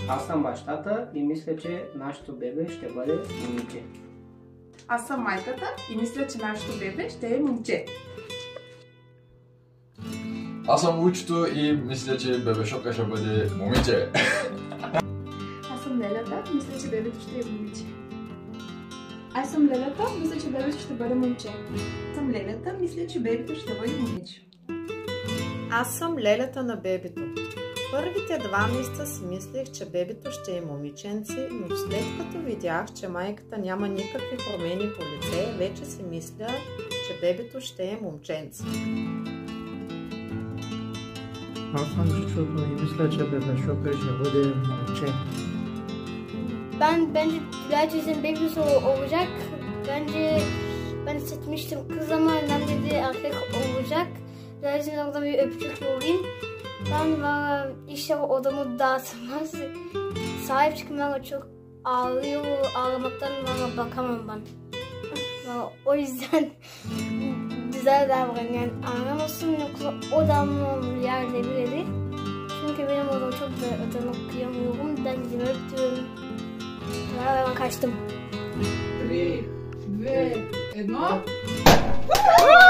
Аз съм бащата и мисля, че нашето бебе ще бъде момиче. Аз съм майката и мисля, че нашето бебе ще е момче. Аз съм вуйчето и мисля, че бебешопка ще бъде момиче. Аз съм Лелята, мисля, че бебето ще е момиче. Аз съм Лелята, мисля, че бебето ще бъде момче. Аз съм Лелята, мисля, че бебето ще бъде момиче. Аз съм Лелята на бебето. Първите 2 месеца си мислех, че бебето ще е момиченце, но след като видях, че майката няма никакви промени по лице, вече си мисля, че бебето ще е момченце. Аз съм Чичото и мисля, че бебешопка ще бъде момче. Ben bence gerçekten bebesi olacak. Ben seçmiştim kız ama annem dedi erkek olacak. Gerçekten orada bir öpücük olayım. Ben valla işte odamı dağıtmaz. Sahip çıkmaya çok ağlıyor. Ağlamaktan valla bakamam ben. Valla o yüzden güzel davran yani anlamasın yoksa odamı yerde bir yeri. Çünkü benim odam çok da odama kıyamıyorum. Ben gidip öptüm. Ben kaçtım. 3, 2, 1.